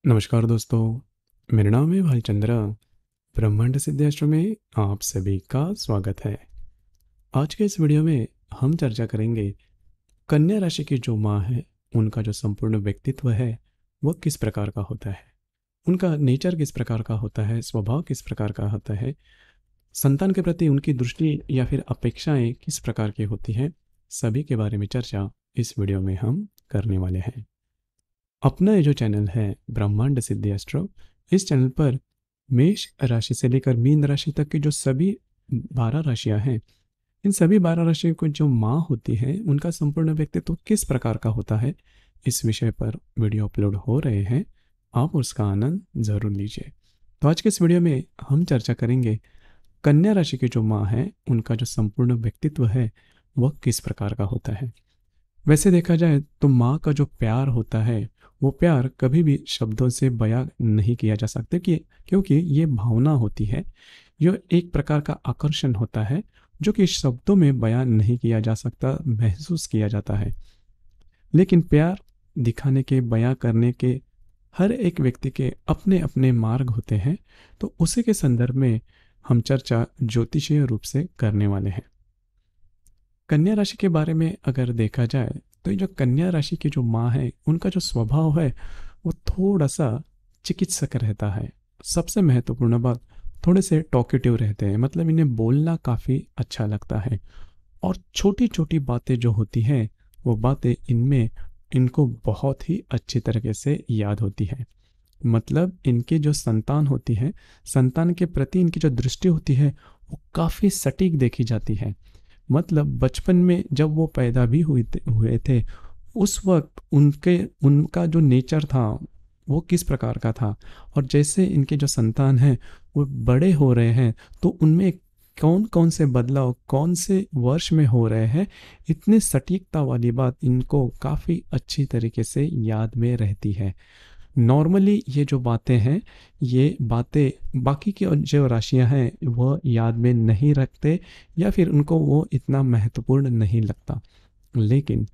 नमस्कार दोस्तों, मेरा नाम है भाई चंद्रा। ब्रह्मांड सिद्धाश्रम में आप सभी का स्वागत है। आज के इस वीडियो में हम चर्चा करेंगे कन्या राशि की जो माँ है, उनका जो संपूर्ण व्यक्तित्व है वह किस प्रकार का होता है, उनका नेचर किस प्रकार का होता है, स्वभाव किस प्रकार का होता है, संतान के प्रति उनकी दृष्टि या फिर अपेक्षाएं किस प्रकार की होती हैं, सभी के बारे में चर्चा इस वीडियो में हम करने वाले हैं। अपना ये जो चैनल है ब्रह्मांड सिद्धि एस्ट्रो, इस चैनल पर मेष राशि से लेकर मीन राशि तक की जो सभी 12 राशियां हैं, इन सभी 12 राशियों को जो माँ होती है उनका संपूर्ण व्यक्तित्व किस प्रकार का होता है, इस विषय पर वीडियो अपलोड हो रहे हैं। आप उसका आनंद जरूर लीजिए। तो आज के इस वीडियो में हम चर्चा करेंगे कन्या राशि की जो माँ है उनका जो संपूर्ण व्यक्तित्व है वह किस प्रकार का होता है। वैसे देखा जाए तो माँ का जो प्यार होता है वो प्यार कभी भी शब्दों से बयां नहीं किया जा सकता, क्योंकि ये भावना होती है। यह एक प्रकार का आकर्षण होता है जो कि शब्दों में बयां नहीं किया जा सकता, महसूस किया जाता है। लेकिन प्यार दिखाने के, बयां करने के हर एक व्यक्ति के अपने अपने मार्ग होते हैं। तो उसी के संदर्भ में हम चर्चा ज्योतिषीय रूप से करने वाले हैं। कन्या राशि के बारे में अगर देखा जाए तो ये जो कन्या राशि की जो माँ है उनका जो स्वभाव है वो थोड़ा सा चिकित्सक रहता है। सबसे महत्वपूर्ण बात, थोड़े से टॉकेटिव रहते हैं, मतलब इन्हें बोलना काफ़ी अच्छा लगता है। और छोटी छोटी बातें जो होती हैं वो बातें इनमें इनको बहुत ही अच्छी तरीके से याद होती है। मतलब इनकी जो संतान होती है, संतान के प्रति इनकी जो दृष्टि होती है वो काफ़ी सटीक देखी जाती है। मतलब बचपन में जब वो पैदा भी हुए थे उस वक्त उनके उनका जो नेचर था वो किस प्रकार का था, और जैसे इनके जो संतान हैं वो बड़े हो रहे हैं तो उनमें कौन कौन से बदलाव कौन से वर्ष में हो रहे हैं, इतनी सटीकता वाली बात इनको काफ़ी अच्छी तरीके से याद में रहती है। नॉर्मली ये जो बातें हैं, ये बातें बाकी की जो राशियां हैं वह याद में नहीं रखते या फिर उनको वो इतना महत्वपूर्ण नहीं लगता। लेकिन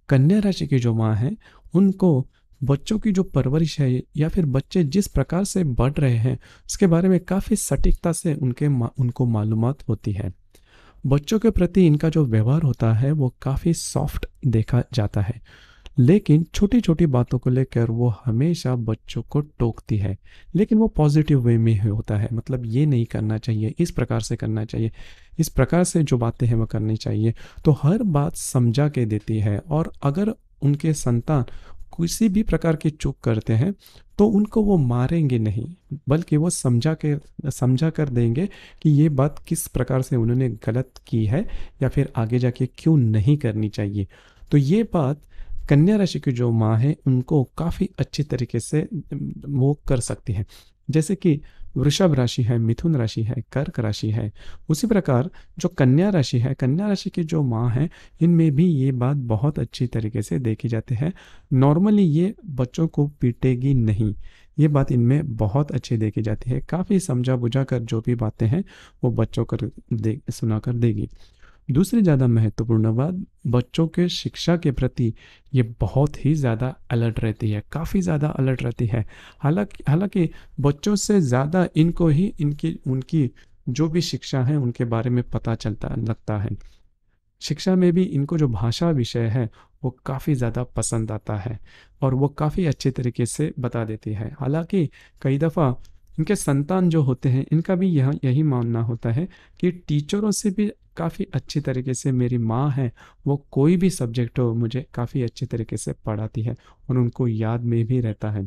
कन्या राशि की जो माँ है उनको बच्चों की जो परवरिश है या फिर बच्चे जिस प्रकार से बढ़ रहे हैं उसके बारे में काफ़ी सटीकता से उनको मालूमात होती है। बच्चों के प्रति इनका जो व्यवहार होता है वो काफ़ी सॉफ्ट देखा जाता है। लेकिन छोटी छोटी बातों को लेकर वो हमेशा बच्चों को टोकती है, लेकिन वो पॉजिटिव वे में होता है। मतलब ये नहीं करना चाहिए, इस प्रकार से करना चाहिए, इस प्रकार से जो बातें हैं वो करनी चाहिए। तो हर बात समझा के देती है। और अगर उनके संतान किसी भी प्रकार की चूक करते हैं तो उनको वो मारेंगे नहीं, बल्कि वो समझा कर देंगे कि ये बात किस प्रकार से उन्होंने गलत की है या फिर आगे जाके क्यों नहीं करनी चाहिए। तो ये बात कन्या राशि की जो माँ है उनको काफ़ी अच्छी तरीके से वो कर सकती है। जैसे कि वृषभ राशि है, मिथुन राशि है, कर्क राशि है, उसी प्रकार जो कन्या राशि है, कन्या राशि की जो माँ है, इनमें भी ये बात बहुत अच्छी तरीके से देखी जाती है। नॉर्मली ये बच्चों को पीटेगी नहीं, ये बात इनमें बहुत अच्छी देखी जाती है। काफ़ी समझा बुझा कर जो भी बातें हैं वो बच्चों को सुना कर देगी। दूसरी ज़्यादा महत्वपूर्ण बात, बच्चों के शिक्षा के प्रति ये बहुत ही ज़्यादा अलर्ट रहती है, काफ़ी ज़्यादा अलर्ट रहती है। हालांकि हालांकि बच्चों से ज़्यादा इनको ही इनकी उनकी जो भी शिक्षा है उनके बारे में पता चलता लगता है। शिक्षा में भी इनको जो भाषा विषय है वो काफ़ी ज़्यादा पसंद आता है और वो काफ़ी अच्छे तरीके से बता देती है। हालांकि कई दफ़ा इनके संतान जो होते हैं इनका भी यही मानना होता है कि टीचरों से भी काफ़ी अच्छी तरीके से मेरी माँ है, वो कोई भी सब्जेक्ट हो मुझे काफ़ी अच्छे तरीके से पढ़ाती है और उनको याद में भी रहता है।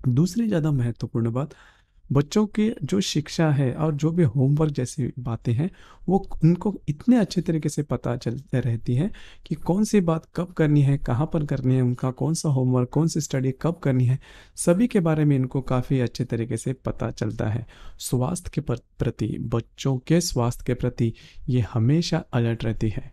दूसरी ज़्यादा महत्वपूर्ण बात, बच्चों की जो शिक्षा है और जो भी होमवर्क जैसी बातें हैं वो उनको इतने अच्छे तरीके से पता चलते रहती है कि कौन सी बात कब करनी है, कहाँ पर करनी है, उनका कौन सा होमवर्क, कौन सी स्टडी कब करनी है, सभी के बारे में इनको काफ़ी अच्छे तरीके से पता चलता है। स्वास्थ्य के प्रति, बच्चों के स्वास्थ्य के प्रति ये हमेशा अलर्ट रहती है।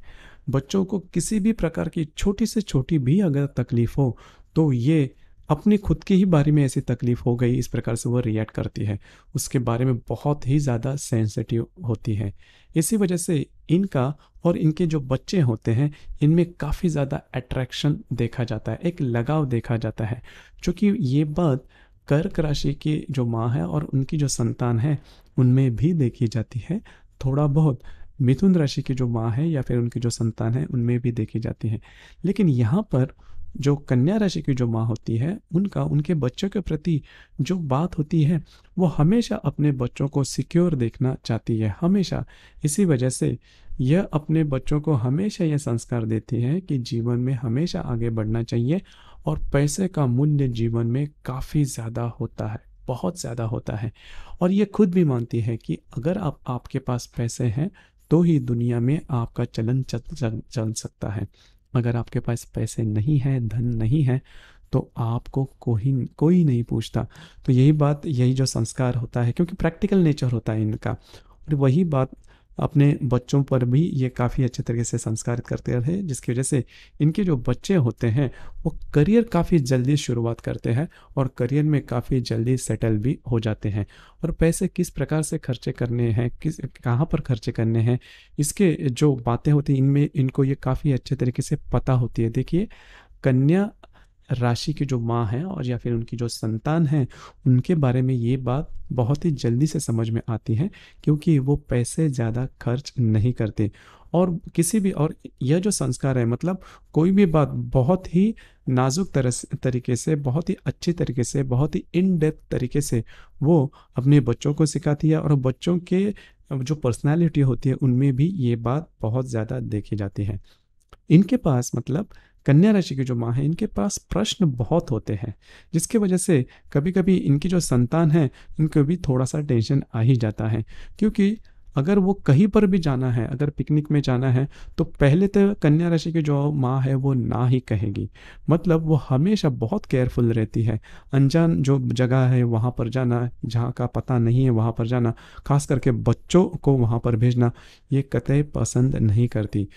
बच्चों को किसी भी प्रकार की छोटी से छोटी भी अगर तकलीफ हो तो ये अपनी खुद की ही बारे में ऐसी तकलीफ हो गई इस प्रकार से वो रिएक्ट करती है, उसके बारे में बहुत ही ज़्यादा सेंसिटिव होती है। इसी वजह से इनका और इनके जो बच्चे होते हैं इनमें काफ़ी ज़्यादा अट्रैक्शन देखा जाता है, एक लगाव देखा जाता है। क्योंकि ये बात कर्क राशि की जो माँ है और उनकी जो संतान है उनमें भी देखी जाती है। थोड़ा बहुत मिथुन राशि की जो माँ है या फिर उनकी जो संतान है उनमें भी देखी जाती है। लेकिन यहाँ पर जो कन्या राशि की जो माँ होती है उनका उनके बच्चों के प्रति जो बात होती है वो हमेशा अपने बच्चों को सिक्योर देखना चाहती है, हमेशा। इसी वजह से यह अपने बच्चों को हमेशा यह संस्कार देती है कि जीवन में हमेशा आगे बढ़ना चाहिए और पैसे का मूल्य जीवन में काफ़ी ज़्यादा होता है, बहुत ज़्यादा होता है। और ये खुद भी मानती है कि अगर आपके पास पैसे हैं तो ही दुनिया में आपका चलन चल सकता है। अगर आपके पास पैसे नहीं है, धन नहीं है, तो आपको कोई नहीं पूछता। तो यही बात, यही जो संस्कार होता है, क्योंकि प्रैक्टिकल नेचर होता है इनका, और वही बात अपने बच्चों पर भी ये काफ़ी अच्छे तरीके से संस्कारित करते रहे, जिसकी वजह से इनके जो बच्चे होते हैं वो करियर काफ़ी जल्दी शुरुआत करते हैं और करियर में काफ़ी जल्दी सेटल भी हो जाते हैं। और पैसे किस प्रकार से खर्चे करने हैं, किस कहाँ पर खर्चे करने हैं, इसके जो बातें होती हैं इनमें इनको ये काफ़ी अच्छे तरीके से पता होती है। देखिए, कन्या राशि की जो माँ है और या फिर उनकी जो संतान है उनके बारे में ये बात बहुत ही जल्दी से समझ में आती है, क्योंकि वो पैसे ज़्यादा खर्च नहीं करते। और किसी भी, और यह जो संस्कार है, मतलब कोई भी बात बहुत ही नाजुक तरीके से, बहुत ही अच्छी तरीके से, बहुत ही इन डेप्थ तरीके से वो अपने बच्चों को सिखाती है। और बच्चों के जो पर्सनालिटी होती है उनमें भी ये बात बहुत ज़्यादा देखी जाती है। इनके पास, मतलब कन्या राशि की जो माँ है, इनके पास प्रश्न बहुत होते हैं, जिसकी वजह से कभी कभी इनकी जो संतान है इनको भी थोड़ा सा टेंशन आ ही जाता है। क्योंकि अगर वो कहीं पर भी जाना है, अगर पिकनिक में जाना है, तो पहले तो कन्या राशि की जो माँ है वो ना ही कहेगी। मतलब वो हमेशा बहुत केयरफुल रहती है। अनजान जो जगह है वहाँ पर जाना, जहाँ का पता नहीं है वहाँ पर जाना, खास करके बच्चों को वहाँ पर भेजना, ये कतई पसंद नहीं करती।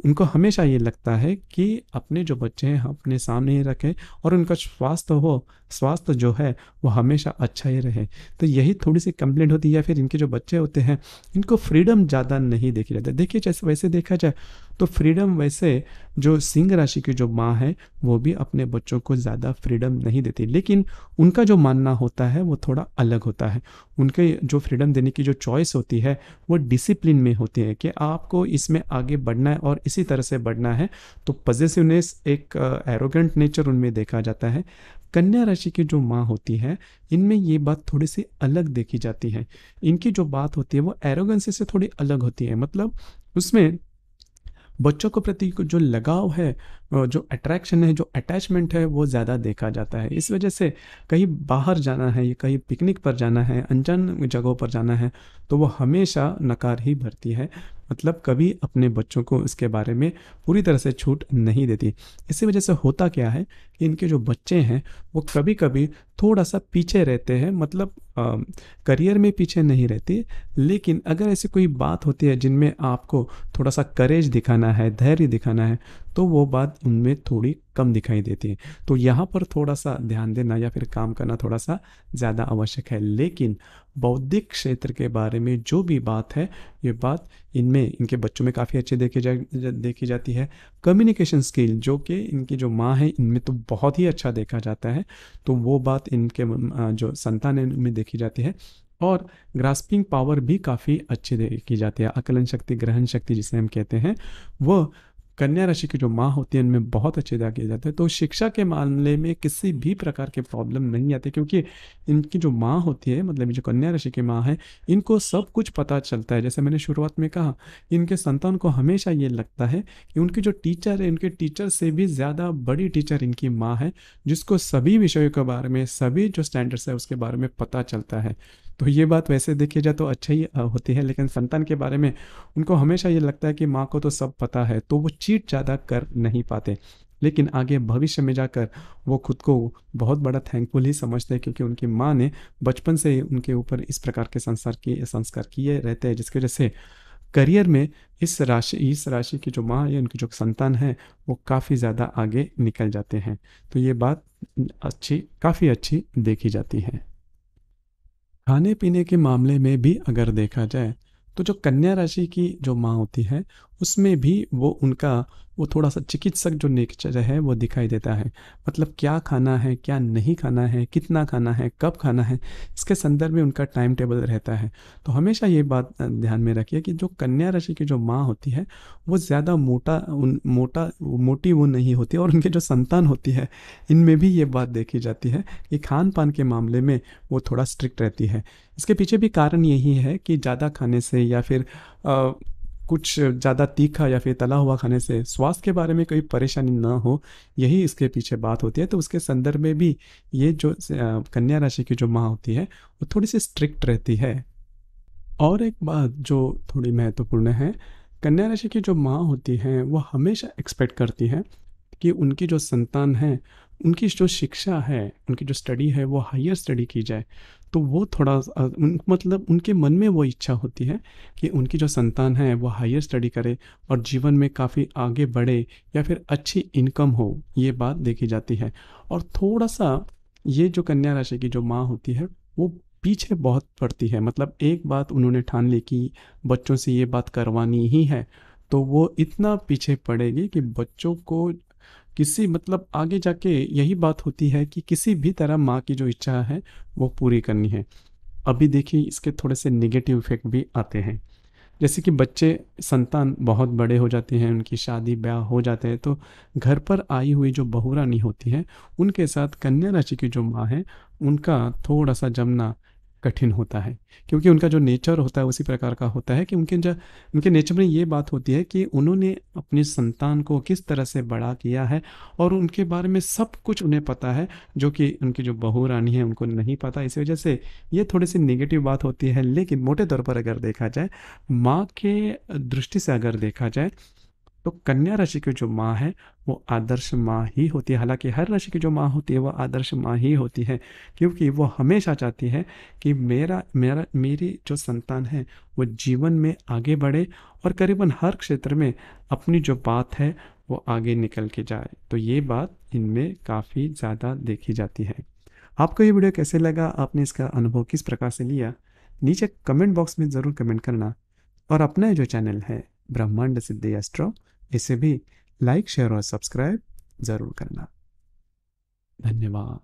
उनको हमेशा ये लगता है कि अपने जो बच्चे हैं हम अपने सामने ही रखें और उनका स्वास्थ्य जो है वो हमेशा अच्छा ही रहे। तो यही थोड़ी सी कंप्लेंट होती है। या फिर इनके जो बच्चे होते हैं इनको फ्रीडम ज़्यादा नहीं देखी जाती। देखिए, जैसे वैसे देखा जाए तो फ्रीडम, वैसे जो सिंह राशि की जो माँ है वो भी अपने बच्चों को ज़्यादा फ्रीडम नहीं देती, लेकिन उनका जो मानना होता है वो थोड़ा अलग होता है। उनके जो फ्रीडम देने की जो चॉइस होती है वो डिसिप्लिन में होती है, कि आपको इसमें आगे बढ़ना है और इसी तरह से बढ़ना है। तो पॉजिटिवनेस, एक एरोगेंट नेचर उनमें देखा जाता है। कन्या राशि की जो माँ होती है इनमें ये बात थोड़ी सी अलग देखी जाती है। इनकी जो बात होती है वो एरोगेंसी से थोड़ी अलग होती है। मतलब उसमें बच्चों के प्रति जो लगाव है, जो अट्रैक्शन है, जो अटैचमेंट है, वो ज़्यादा देखा जाता है। इस वजह से कहीं बाहर जाना है या कहीं पिकनिक पर जाना है, अनजान जगहों पर जाना है, तो वो हमेशा नकार ही भरती है। मतलब कभी अपने बच्चों को इसके बारे में पूरी तरह से छूट नहीं देती। इसी वजह से होता क्या है कि इनके जो बच्चे हैं वो कभी कभी थोड़ा सा पीछे रहते हैं। मतलब करियर में पीछे नहीं रहती, लेकिन अगर ऐसी कोई बात होती है जिनमें आपको थोड़ा सा करेज दिखाना है, धैर्य दिखाना है, तो वो बात उनमें थोड़ी कम दिखाई देती है। तो यहाँ पर थोड़ा सा ध्यान देना या फिर काम करना थोड़ा सा ज़्यादा आवश्यक है। लेकिन बौद्धिक क्षेत्र के बारे में जो भी बात है, ये बात इनमें, इनके बच्चों में काफ़ी अच्छी देखी जाती है। कम्युनिकेशन स्किल जो कि इनकी जो माँ है इनमें तो बहुत ही अच्छा देखा जाता है, तो वो बात इनके जो संतान है उनमें देखी जाती है। और ग्रास्पिंग पावर भी काफ़ी अच्छी देखी जाती है। आकलन शक्ति, ग्रहण शक्ति जिसे हम कहते हैं, वो कन्या राशि की जो माँ होती है इनमें बहुत अच्छे अदा किए जाते हैं। तो शिक्षा के मामले में किसी भी प्रकार के प्रॉब्लम नहीं आती, क्योंकि इनकी जो माँ होती है, मतलब जो कन्या राशि की माँ है, इनको सब कुछ पता चलता है। जैसे मैंने शुरुआत में कहा, इनके संतान को हमेशा ये लगता है कि उनकी जो टीचर है, उनके टीचर से भी ज़्यादा बड़ी टीचर इनकी माँ है, जिसको सभी विषयों के बारे में, सभी जो स्टैंडर्ड्स है उसके बारे में पता चलता है। तो ये बात वैसे देखी जाए तो अच्छा ही होती है, लेकिन संतान के बारे में उनको हमेशा ये लगता है कि माँ को तो सब पता है, तो वो चीट ज़्यादा कर नहीं पाते। लेकिन आगे भविष्य में जाकर वो खुद को बहुत बड़ा थैंकफुल ही समझते हैं, क्योंकि उनकी माँ ने बचपन से ही उनके ऊपर इस प्रकार के संस्कार किए रहते हैं, जिसकी वजह से करियर में इस राशि की जो माँ है, उनकी जो संतान है, वो काफ़ी ज़्यादा आगे निकल जाते हैं। तो ये बात काफ़ी अच्छी देखी जाती है। खाने पीने के मामले में भी अगर देखा जाए तो जो कन्या राशि की जो माँ होती है उसमें भी वो थोड़ा सा चिकित्सक जो नेचर है वो दिखाई देता है। मतलब क्या खाना है, क्या नहीं खाना है, कितना खाना है, कब खाना है, इसके संदर्भ में उनका टाइम टेबल रहता है। तो हमेशा ये बात ध्यान में रखिए कि जो कन्या राशि की जो माँ होती है वो ज़्यादा मोटी वो नहीं होती, और उनके जो संतान होती है इनमें भी ये बात देखी जाती है कि खान पान के मामले में वो थोड़ा स्ट्रिक्ट रहती है। इसके पीछे भी कारण यही है कि ज़्यादा खाने से या फिर कुछ ज़्यादा तीखा या फिर तला हुआ खाने से स्वास्थ्य के बारे में कोई परेशानी ना हो, यही इसके पीछे बात होती है। तो उसके संदर्भ में भी ये जो कन्या राशि की जो माँ होती है वो थोड़ी सी स्ट्रिक्ट रहती है। और एक बात जो थोड़ी महत्वपूर्ण है, कन्या राशि की जो माँ होती हैं वो हमेशा एक्सपेक्ट करती हैं कि उनकी जो संतान है, उनकी जो शिक्षा है, उनकी जो स्टडी है वो हायर स्टडी की जाए। तो वो थोड़ा मतलब उनके मन में वो इच्छा होती है कि उनकी जो संतान है वो हायर स्टडी करे और जीवन में काफ़ी आगे बढ़े या फिर अच्छी इनकम हो, ये बात देखी जाती है। और थोड़ा सा ये जो कन्या राशि की जो माँ होती है वो पीछे बहुत पड़ती है। मतलब एक बात उन्होंने ठान ली कि बच्चों से ये बात करवानी ही है, तो वो इतना पीछे पड़ेगी कि बच्चों को किसी मतलब आगे जाके यही बात होती है कि किसी भी तरह माँ की जो इच्छा है वो पूरी करनी है। अभी देखिए इसके थोड़े से नेगेटिव इफेक्ट भी आते हैं, जैसे कि बच्चे संतान बहुत बड़े हो जाते हैं, उनकी शादी ब्याह हो जाते हैं, तो घर पर आई हुई जो बहू रानी होती है उनके साथ कन्या राशि की जो माँ है उनका थोड़ा सा जमना कठिन होता है। क्योंकि उनका जो नेचर होता है उसी प्रकार का होता है कि उनके नेचर में ये बात होती है कि उन्होंने अपनी संतान को किस तरह से बड़ा किया है और उनके बारे में सब कुछ उन्हें पता है, जो कि उनकी जो बहू रानी है उनको नहीं पता। इस वजह से ये थोड़ी सी नेगेटिव बात होती है। लेकिन मोटे तौर पर अगर देखा जाए, माँ के दृष्टि से अगर देखा जाए, तो कन्या राशि की जो माँ है वो आदर्श माँ ही होती है। हालांकि हर राशि की जो माँ होती है वो आदर्श माँ ही होती है, क्योंकि वो हमेशा चाहती है कि मेरा मेरा मेरी जो संतान है वो जीवन में आगे बढ़े और करीबन हर क्षेत्र में अपनी जो बात है वो आगे निकल के जाए। तो ये बात इनमें काफ़ी ज़्यादा देखी जाती है। आपको ये वीडियो कैसे लगा, आपने इसका अनुभव किस प्रकार से लिया, नीचे कमेंट बॉक्स में ज़रूर कमेंट करना। और अपना ये जो चैनल है ब्रह्मांड सिद्धि एस्ट्रो, इसे भी लाइक शेयर और सब्सक्राइब ज़रूर करना। धन्यवाद।